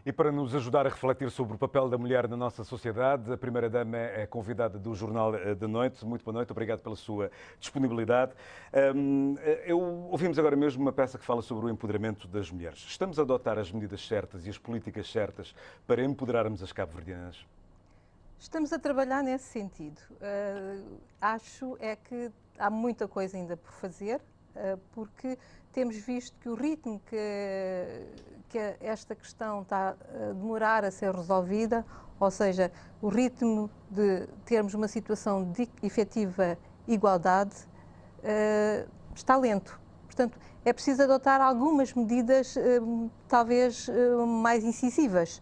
E para nos ajudar a refletir sobre o papel da mulher na nossa sociedade, a Primeira-Dama é convidada do Jornal da Noite. Muito boa noite, obrigado pela sua disponibilidade. Ouvimos agora mesmo uma peça que fala sobre o empoderamento das mulheres. Estamos a adotar as medidas certas e as políticas certas para empoderarmos as cabo-verdianas? Estamos a trabalhar nesse sentido. Acho é que há muita coisa ainda por fazer, porque temos visto que o ritmo que esta questão está a demorar a ser resolvida, ou seja, o ritmo de termos uma situação de efetiva igualdade, está lento. Portanto, é preciso adotar algumas medidas, talvez mais incisivas,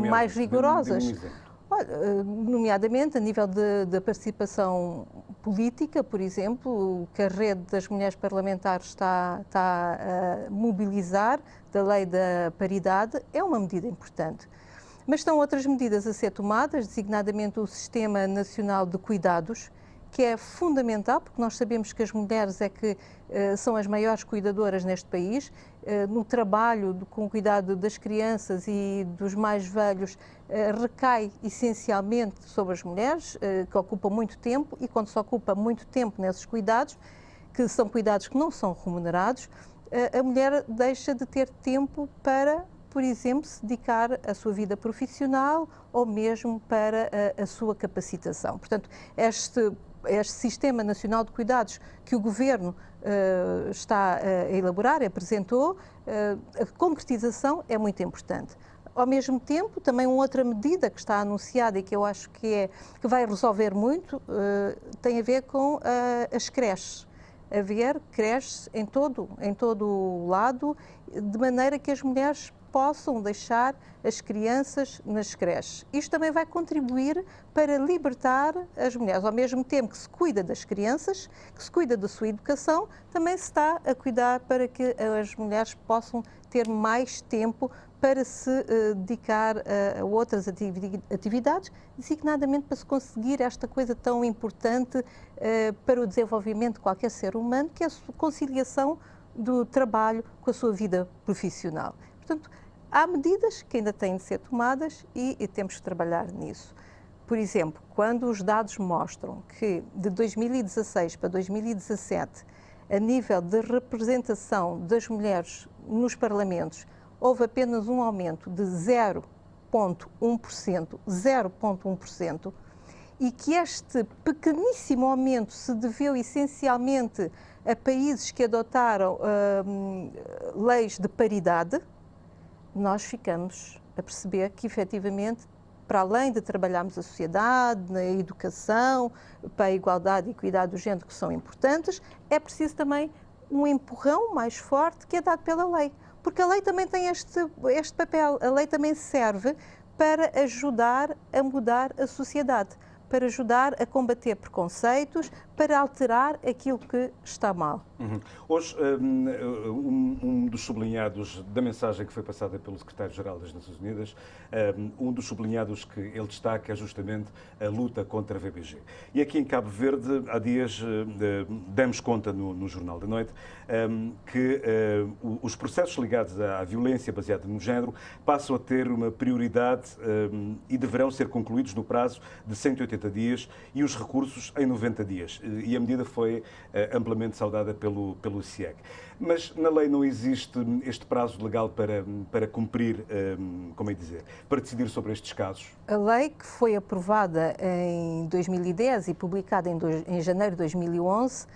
mais rigorosas. Nomeadamente a nível da participação política, por exemplo, que a rede das mulheres parlamentares está a mobilizar, da lei da paridade, é uma medida importante. Mas estão outras medidas a ser tomadas, designadamente o Sistema Nacional de Cuidados, que é fundamental, porque nós sabemos que as mulheres é que são as maiores cuidadoras neste país. No trabalho com o cuidado das crianças e dos mais velhos, recai essencialmente sobre as mulheres, que ocupam muito tempo, e quando se ocupa muito tempo nesses cuidados, que são cuidados que não são remunerados, a mulher deixa de ter tempo para, por exemplo, se dedicar à sua vida profissional ou mesmo para a sua capacitação. Portanto, este Sistema Nacional de Cuidados que o Governo está a elaborar, apresentou, a concretização é muito importante. Ao mesmo tempo, também uma outra medida que está anunciada e que eu acho que vai resolver muito, tem a ver com as creches. Haver creches em todo o lado, de maneira que as mulheres possam deixar as crianças nas creches. Isto também vai contribuir para libertar as mulheres. Ao mesmo tempo que se cuida das crianças, que se cuida da sua educação, também se está a cuidar para que as mulheres possam ter mais tempo para se dedicar a outras atividades, designadamente para se conseguir esta coisa tão importante para o desenvolvimento de qualquer ser humano, que é a conciliação do trabalho com a sua vida profissional. Portanto, há medidas que ainda têm de ser tomadas e temos que trabalhar nisso. Por exemplo, quando os dados mostram que de 2016 para 2017, a nível de representação das mulheres nos parlamentos, houve apenas um aumento de 0,1%, e que este pequeníssimo aumento se deveu essencialmente a países que adotaram leis de paridade, nós ficamos a perceber que, efetivamente, para além de trabalharmos a sociedade, na educação, para a igualdade e equidade do género, que são importantes, é preciso também um empurrão mais forte que é dado pela lei. Porque a lei também tem este papel, a lei também serve para ajudar a mudar a sociedade, para ajudar a combater preconceitos, para alterar aquilo que está mal. Hoje, um dos sublinhados da mensagem que foi passada pelo Secretário-Geral das Nações Unidas, um dos sublinhados que ele destaca é justamente a luta contra a VBG. E aqui em Cabo Verde, há dias, demos conta no Jornal da Noite que os processos ligados à violência baseada no género passam a ter uma prioridade e deverão ser concluídos no prazo de 180 dias e os recursos em 90 dias. E a medida foi amplamente saudada pelo CIEC. Mas na lei não existe este prazo legal para cumprir, como é dizer, para decidir sobre estes casos? A lei que foi aprovada em 2010 e publicada em janeiro de 2011,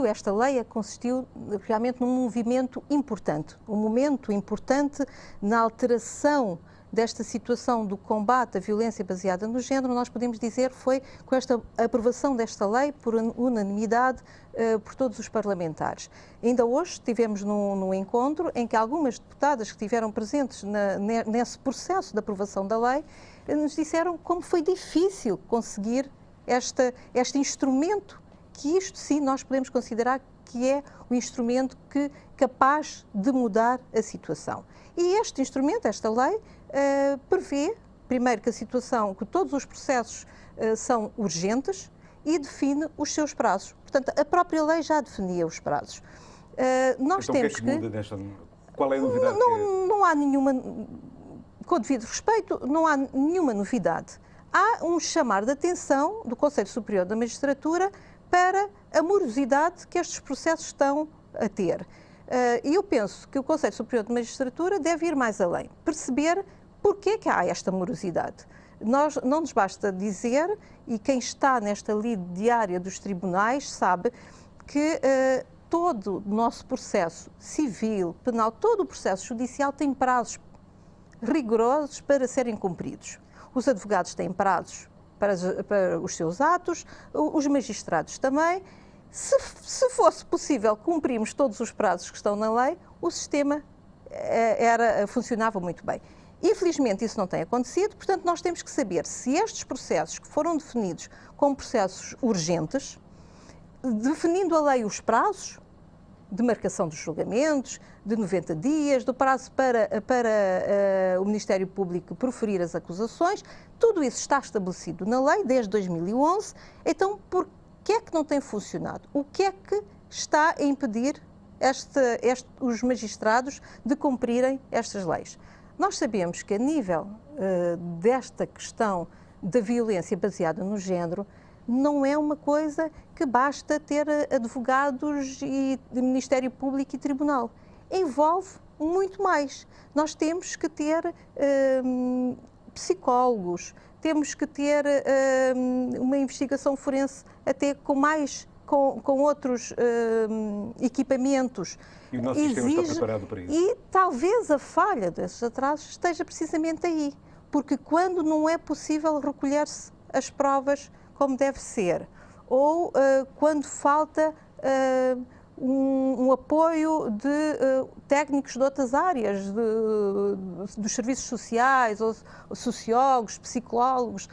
esta lei consistiu realmente num movimento importante, um momento importante na alteração desta situação do combate à violência baseada no género. Nós podemos dizer foi com esta aprovação desta lei por unanimidade por todos os parlamentares. Ainda hoje estivemos num encontro em que algumas deputadas que estiveram presentes nesse processo de aprovação da lei nos disseram como foi difícil conseguir este instrumento, que isto sim nós podemos considerar que é um instrumento capaz de mudar a situação. E este instrumento, esta lei, prevê, primeiro, que todos os processos são urgentes e define os seus prazos. Portanto, a própria lei já definia os prazos. Nós temos que... Qual é a novidade? Não há nenhuma, com devido respeito, não há nenhuma novidade. Há um chamar de atenção do Conselho Superior da Magistratura para a morosidade que estes processos estão a ter. E eu penso que o Conselho Superior de Magistratura deve ir mais além, perceber porque é que há esta morosidade. Não nos basta dizer, e quem está nesta lide diária dos tribunais sabe, que todo o nosso processo civil, penal, todo o processo judicial tem prazos rigorosos para serem cumpridos. Os advogados têm prazos para os seus atos, os magistrados também. Se fosse possível cumprirmos todos os prazos que estão na lei, o sistema funcionava muito bem. Infelizmente isso não tem acontecido, portanto nós temos que saber se estes processos que foram definidos como processos urgentes, definindo a lei os prazos de marcação dos julgamentos, de 90 dias, do prazo para o Ministério Público proferir as acusações, tudo isso está estabelecido na lei desde 2011, então por que é que não tem funcionado? O que é que está a impedir os magistrados de cumprirem estas leis? Nós sabemos que a nível desta questão da violência baseada no género, não é uma coisa que basta ter advogados e Ministério Público e Tribunal. Envolve muito mais. Nós temos que ter psicólogos, temos que ter uma investigação forense até com outros equipamentos. E o nosso sistema está preparado para isso. E talvez a falha desses atrasos esteja precisamente aí, porque quando não é possível recolher-se as provas como deve ser, ou quando falta um apoio de técnicos de outras áreas, dos serviços sociais, ou sociólogos, psicólogos,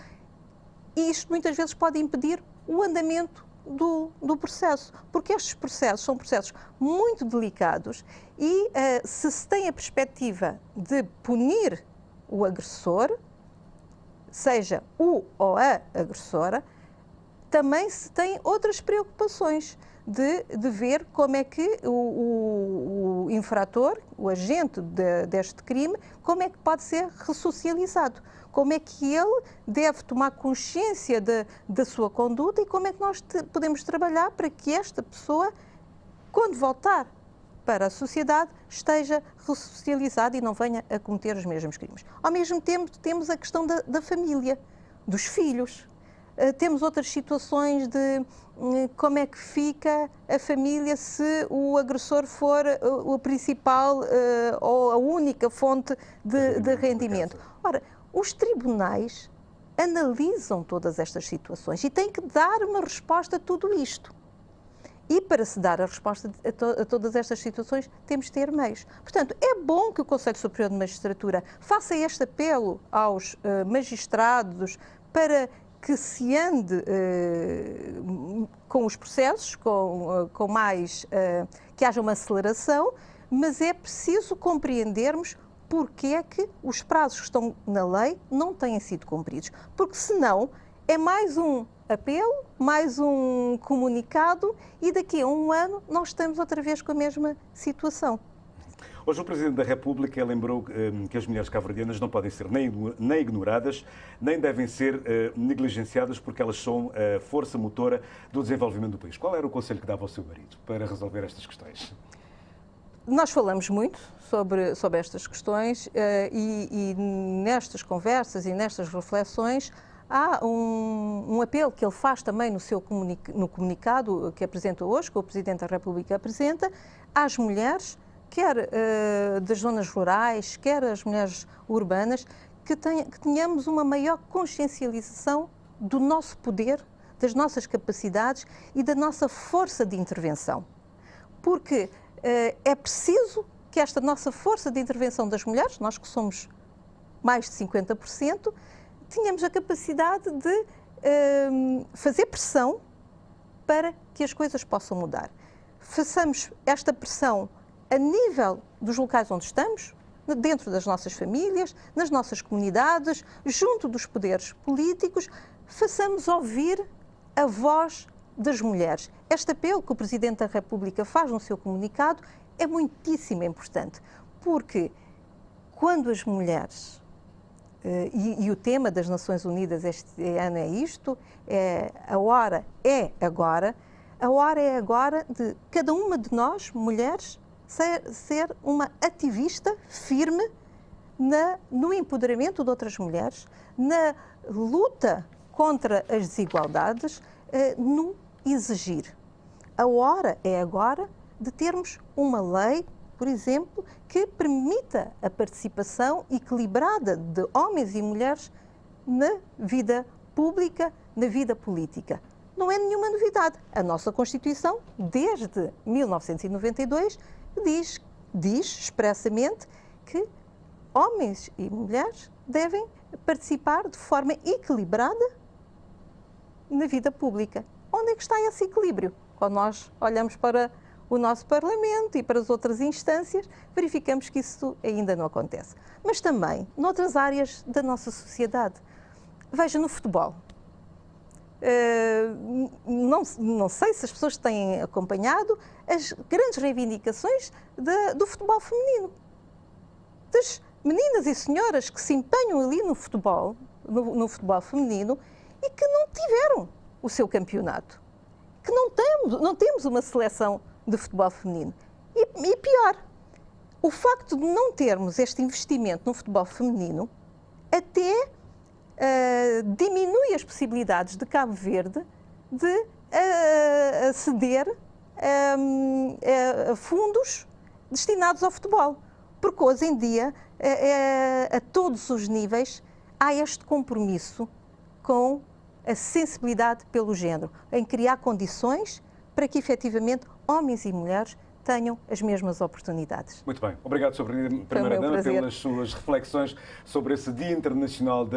e isto muitas vezes pode impedir o andamento do processo, porque estes processos são processos muito delicados e se tem a perspectiva de punir o agressor, seja o ou a agressora, também se tem outras preocupações de ver como é que o infrator, o agente deste crime, como é que pode ser ressocializado, como é que ele deve tomar consciência da sua conduta e como é que nós podemos trabalhar para que esta pessoa, quando voltar para a sociedade, esteja ressocializada e não venha a cometer os mesmos crimes. Ao mesmo tempo, temos a questão da família, dos filhos. Temos outras situações de como é que fica a família se o agressor for o principal ou a única fonte de rendimento. Ora, os tribunais analisam todas estas situações e têm que dar uma resposta a tudo isto. E para se dar a resposta a todas estas situações, temos de ter meios. Portanto, é bom que o Conselho Superior de Magistratura faça este apelo aos magistrados para que se ande com os processos, com mais, que haja uma aceleração, mas é preciso compreendermos porque é que os prazos que estão na lei não têm sido cumpridos. Porque senão é mais um apelo, mais um comunicado e daqui a um ano nós estamos outra vez com a mesma situação. Hoje o Presidente da República lembrou que as mulheres cabo-verdianas não podem ser nem ignoradas, nem devem ser negligenciadas porque elas são a força motora do desenvolvimento do país. Qual era o conselho que dava ao seu marido para resolver estas questões? Nós falamos muito sobre estas questões e nestas conversas e nestas reflexões há um apelo que ele faz também no comunicado que apresenta hoje, que o Presidente da República apresenta, às mulheres, quer das zonas rurais, quer as mulheres urbanas, que tenhamos uma maior consciencialização do nosso poder, das nossas capacidades e da nossa força de intervenção. Porque é preciso que esta nossa força de intervenção das mulheres, nós que somos mais de 50%, tenhamos a capacidade de fazer pressão para que as coisas possam mudar. Façamos esta pressão a nível dos locais onde estamos, dentro das nossas famílias, nas nossas comunidades, junto dos poderes políticos, façamos ouvir a voz das mulheres. Este apelo que o Presidente da República faz no seu comunicado é muitíssimo importante, porque quando as mulheres, e o tema das Nações Unidas este ano é isto, a hora é agora de cada uma de nós, mulheres, ser uma ativista firme no empoderamento de outras mulheres, na luta contra as desigualdades, no exigir. A hora é agora de termos uma lei, por exemplo, que permita a participação equilibrada de homens e mulheres na vida pública, na vida política. Não é nenhuma novidade. A nossa Constituição, desde 1992, diz expressamente que homens e mulheres devem participar de forma equilibrada na vida pública. Onde é que está esse equilíbrio? Quando nós olhamos para o nosso Parlamento e para as outras instâncias, verificamos que isso ainda não acontece. Mas também noutras áreas da nossa sociedade. Veja, no futebol. Não sei se as pessoas têm acompanhado as grandes reivindicações do futebol feminino. Das meninas e senhoras que se empenham ali no futebol feminino e que não tiveram o seu campeonato. Que não temos uma seleção de futebol feminino. E pior, o facto de não termos este investimento no futebol feminino até diminui as possibilidades de Cabo Verde de aceder a fundos destinados ao futebol. Porque hoje em dia, a todos os níveis, há este compromisso com a sensibilidade pelo género, em criar condições para que, efetivamente, homens e mulheres tenham as mesmas oportunidades. Muito bem. Obrigado, Sra. Primeira-Dama, pelas suas reflexões sobre esse Dia Internacional da